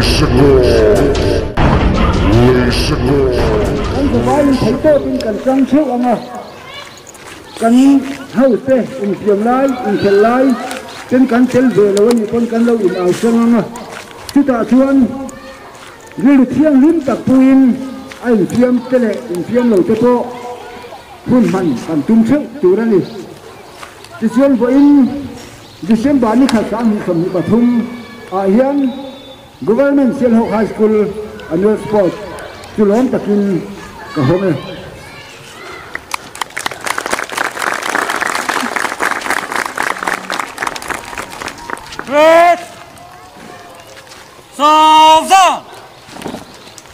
anh sẽ phải thấy tốt in cần trăng chiếu ông à cần hậu tê in phiền lai in phiền lai trên cần tel về lâu như con cần lâu in ảo chân ông à chúng ta chuan người thiêng lim tập puin anh phiền tele in phiền lâu tê po hun man cần tung chiếu chủ ra đi chỉ xem với in chỉ xem bản ní khát sáng phẩm bát thum hiền government sel high school annual sport chú lớn takin cả hôm nay Red Sovza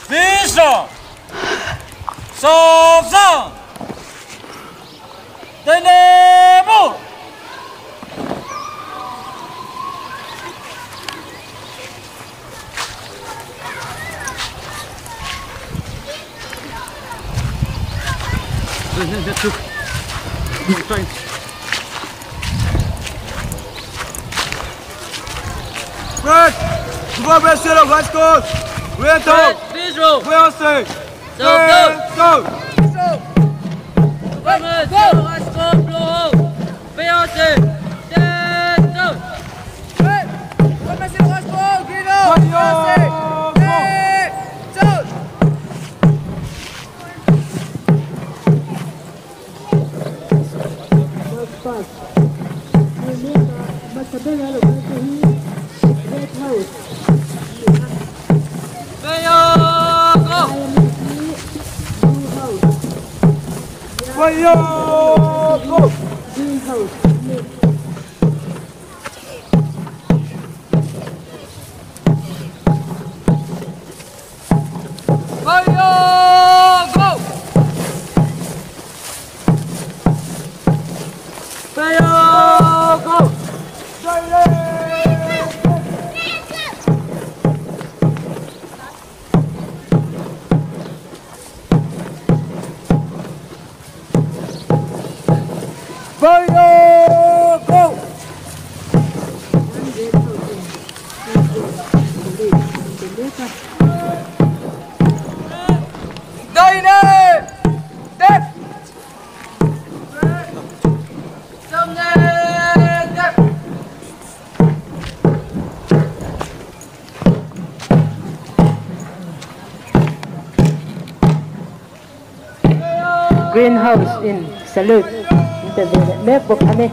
Visa Sovza Tenemu That's true. Thanks. Red! Go back to the right goal! We're two! Visual! We're stay! Go, go! Go! Go! Let's go! Blow! We're stay! Go! Red! Go back to the right goal! Green out! We're stay! Greenhouse in salute intervene left book ane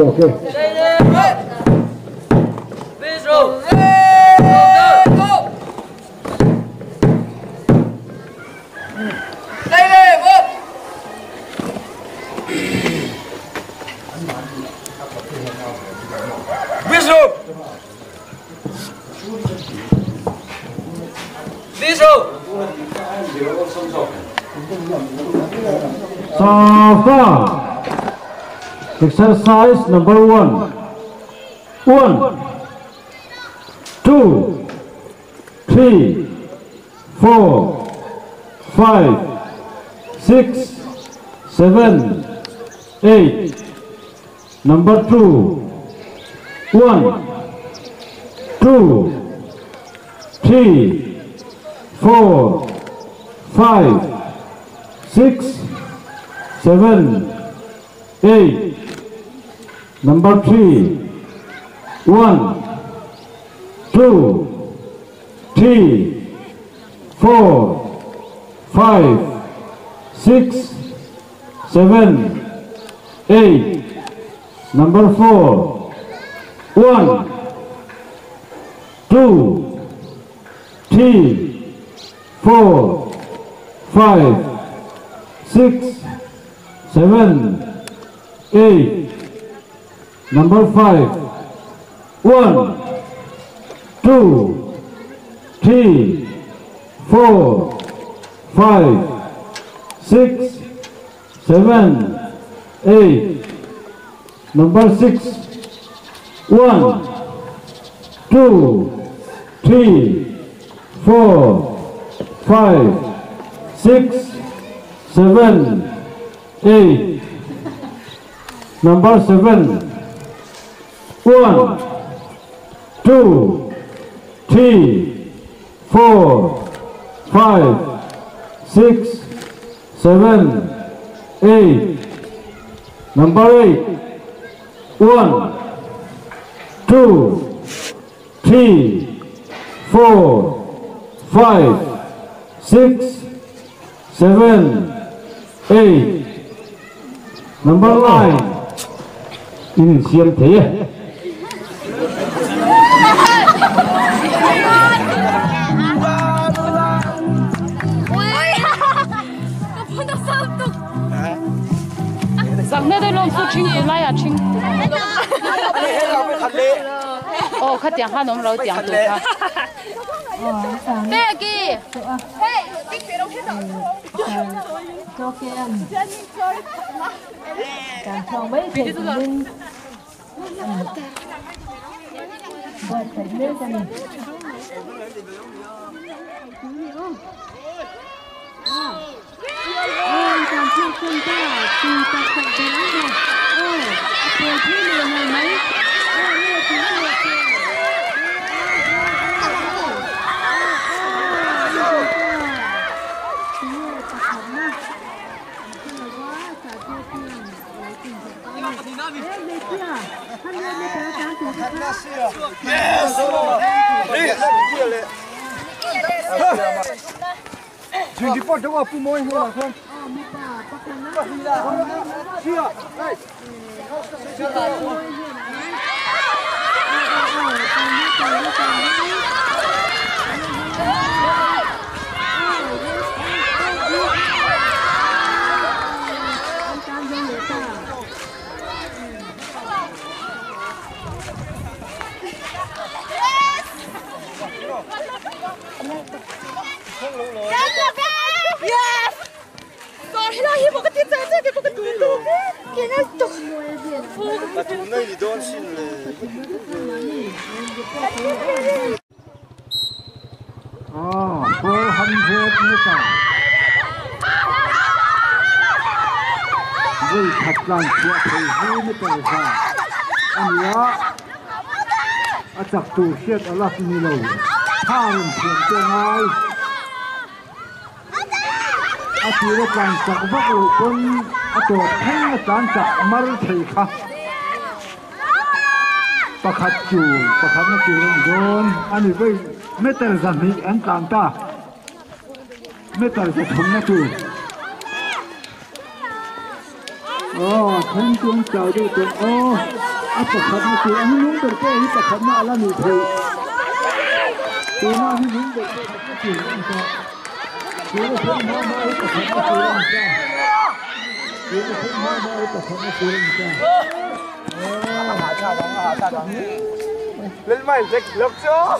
Okay. Visual! Safa. Exercise number 1. 1, 2, 3, 4, 5, 6, 7, 8. Number 2. 1, 2, 3, 4, 5, 6, 7, 8. Number 3. 1, 2, 3, 4, 5, 6, 7, 8. Number 4. 1, 2, 3, 4, 5, 6, 7, 8. Number 5. 1, 2, 3, 4, 5, 6, 7, 8. Number 6. 1, 2, 3, 4, 5, 6, 7, 8. Number 7. 1, 2, 3, 4, 5, 6, 7, 8. Number 8. 1, 2, 3, 4, 5, 6, 7, 8. Number 9. In xiêm thế. Rằng nơi đây luôn phụ chính của lại à chính. Ồ, khách tiếng hát nó lâu tiếng tụ ha. Bé kì. Cho kem. Càng cho mấy thì mình bật phải lên cho mình. Càng cho không ta thì ta phải cái đó rồi. Rồi thứ này này mấy. Chuyện gì có đâu mà phụ môi thôi là không? Yes! Sorry lah, ibu ketik saja, ibu ketik itu. Kena tu. Tapi nơi thì don xin là cô hâm hết như cả vui thật lòng của thầy vui như trời hà anh nhớ ở chặt tù siết ở lắc như lầu tha rừng thiền trên ai ở chỉ là càng chặt vấp ở con ở chỗ thanh là càng chặt mar thầy khá bạc hạt chủ nó chủ rôn anh ấy với mấy tờ rằng thì anh càng ta mấy tờ sẽ thống nó chủ thanh tiếng chào đi tiếng bạc hạt nó chủ anh muốn được cái bạc hạt nó là người thầy tôi nói anh muốn được cái chuyện anh ta tôi nói không nói bạc hạt nó chủ anh ta tôi nói không nói bạc hạt nó chủ anh ta lên mày dịch lộc cho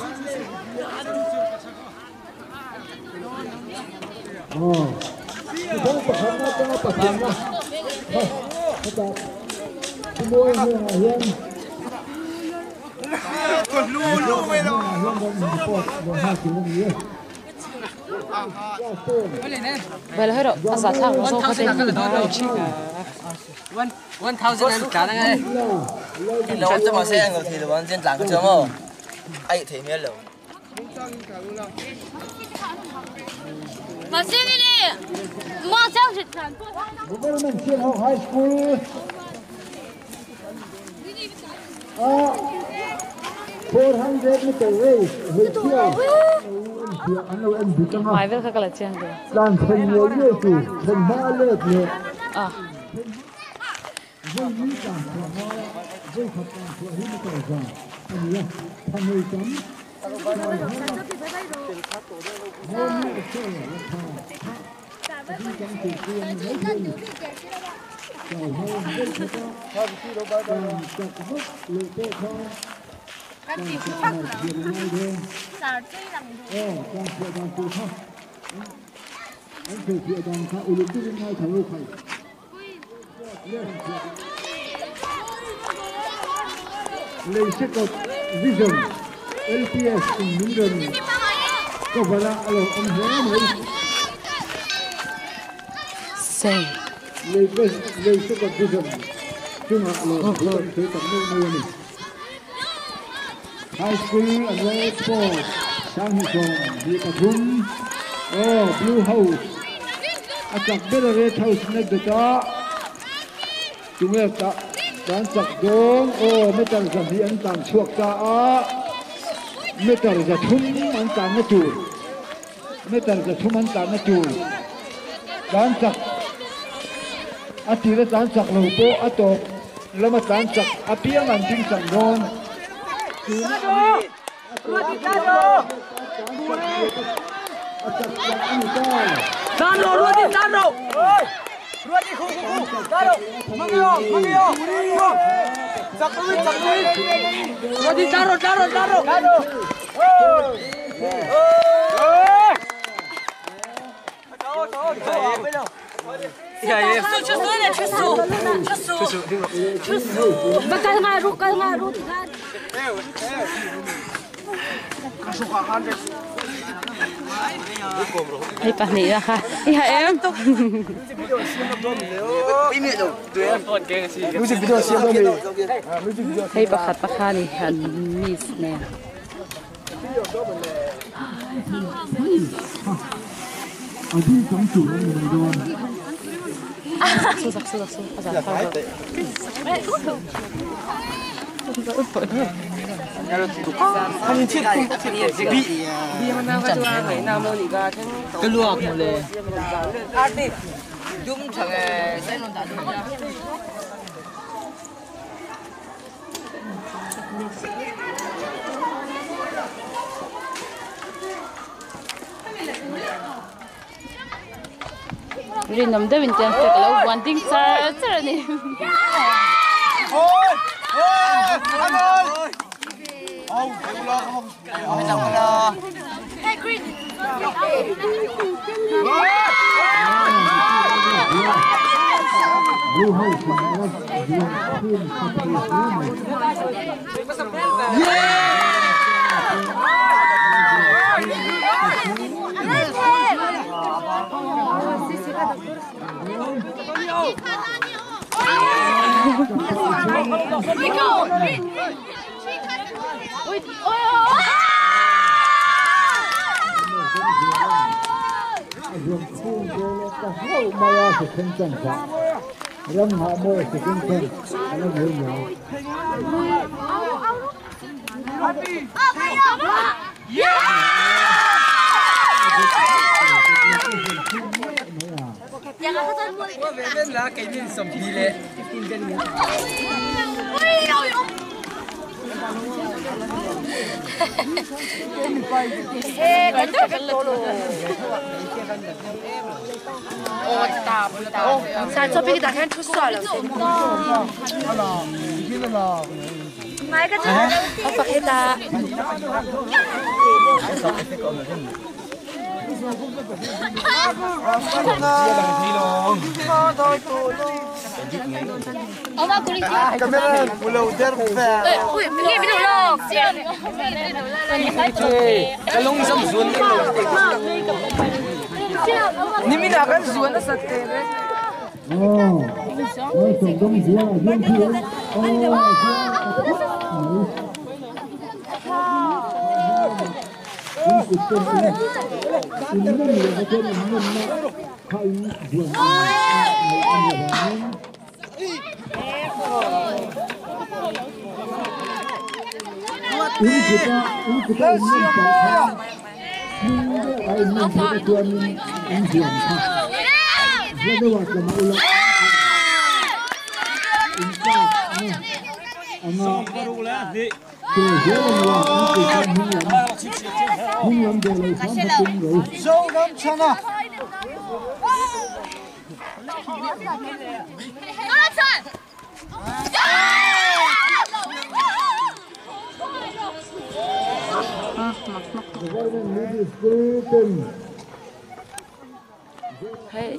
còn lu về đâu vậy là hết rồi à sao thằng số có thể nói chi cả 1,000 anh trả ngay穿这么些个铁的王先涨个车么？哎，铁面了。Mà xin đi đi. Mua trang trực sản. Government Sierra High School. 400 meter race Mai vel kha kala chang de. Lan theng yo yo tu theng ma le le À. dây ní cả dây thật cả hi me ter ra anh ya thằng người chấm Lấy second vision LPS in London có phải là ông hứa mới Say. lấy second vision chung là ông thấy tầm nơi này high school and low sport sang hi song đi cả thun blue house achak bela red house net da chúng ta dan sak dong meter za hi an tang chuak ta a meter za thum an tang na tur meter za thum an tang na tur dan sak atira dan sak lo po ato lama dan sak apiang an ding sang don Dan lo luôn đi Dan lo. Luôn đi khu Dan lo. Mang yo. Chặt lui. Luôn đi Dan lo. Hey pa ni ha. Iha em. Hey pa khat pa kha ni han miss ne. Adi sang chủ người don Su. Azar fa. Anh chết bị mà nào cái chỗ này nào mà đi ra cái luộc một lề. Ăn đi. Chúng thằng sẽ luôn đặt ra. Rin nam da win chance ka lo one thing sir ni. Ôi, anh ơi. Đừng lo không. Phải đọc lo. Hey, Green. blue house Maya se kencan sa ram ha mo se kencan ala mo ya Về bên lá cái nhìn sầm đi lệ. Sao cho biết đã khen chút xoài rồi. Mấy cái thứ không phải ta. Oma kulit. Kamera pulau terfa. Ui, ini video lo. Cái lông sầm xuống. Ni mình đã cái xuống nó sạch thế đấy. tổng công gì là riêng thiên kita ai mình sẽ tuan in hiền ha giờ đây là mau lo in ka ama từ giờ là cái hung lắm để lấy sáng hạt tinh rồi dâu lắm chăng à Hey.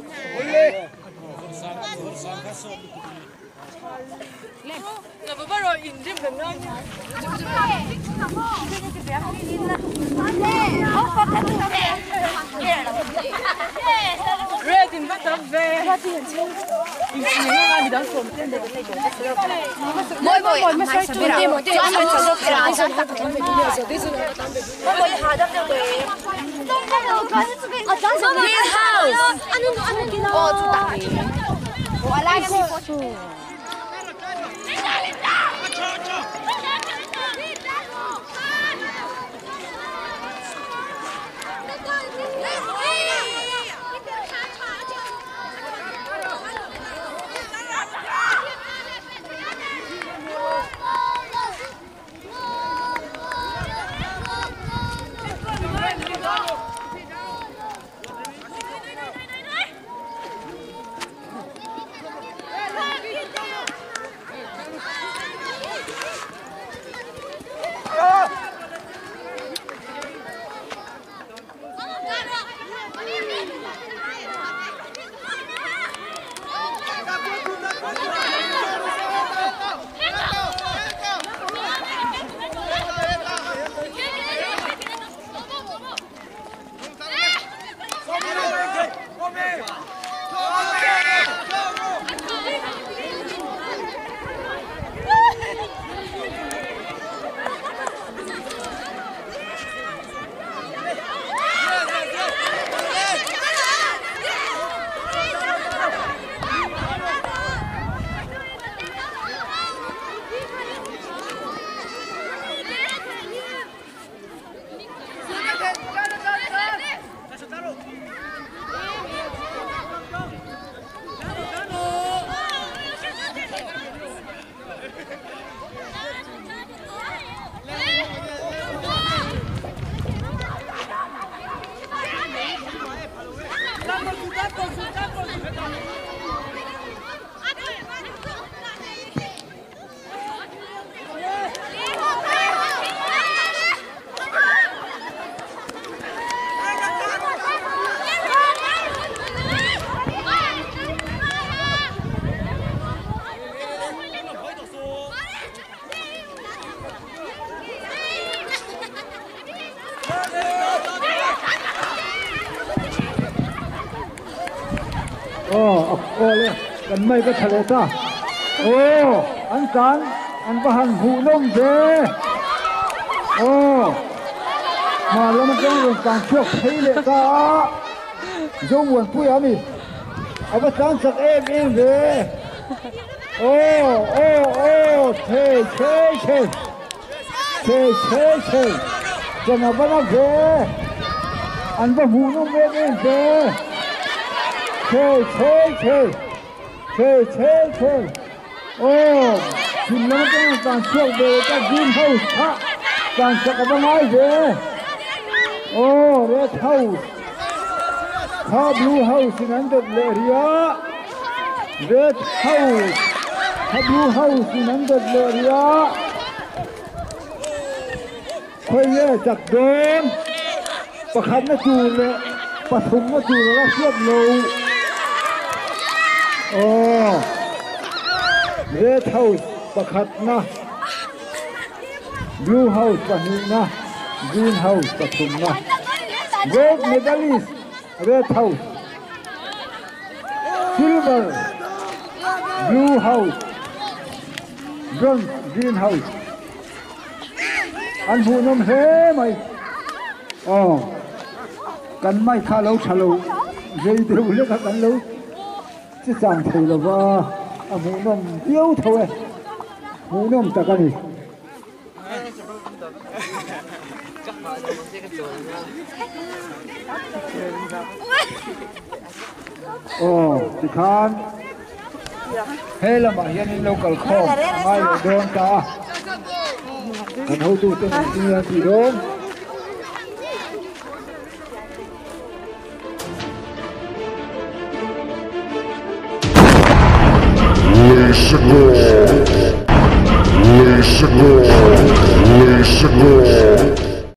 กันไม่ก็ทะเลซะโอ้อันกันอันประหันหูน้มเจโอ้มาแล้วมันก็เรื่องการช่วยให้เลยซะจงวนผู้ยามีเอาไปสั่งสักเองเลยโอ้โอ้โอ้เท่เท่เท่เท่เท่เท่จะมาบ้านเจอันประหูน้มเองเจเท่เท่เท่เช่เช่เช่โอ้ถึงแล้วก็การเชื่อมโดยการยืนเท้าท่าการจักรวาลเย่โอ้เรดเท้าท่าบลูเฮาส์นั่นเด็ดเลยเรียเรดเท้าท่าบลูเฮาส์นั่นเด็ดเลยเรียคอยเย่จักเดินประคันมาจูเลยปฐมมาจูแล้วเชื่อมโลโอ้เรดเฮาส์ประคัดนะบลูเฮาส์ปะนีนะกรีนเฮาส์ปะทุมนะโกลด์เมดัลลิสต์เรดเฮาส์ซิลเวอร์บลูเฮาส์บรอนซ์กรีนเฮาส์อันผู้นำเฮไหมอ๋อกันไม่ข้าเราชะลูเยี่ยดูเล็กกันลูจะจางเทลว่าหมูนมเดียวเท่าไหร่หมูนมตะกันนี่ สิคานเฮ้ยละมาเยันโลกาลคอมไม่โดนตาอันเขาดูตัวนี้ที่โดนLay Segor.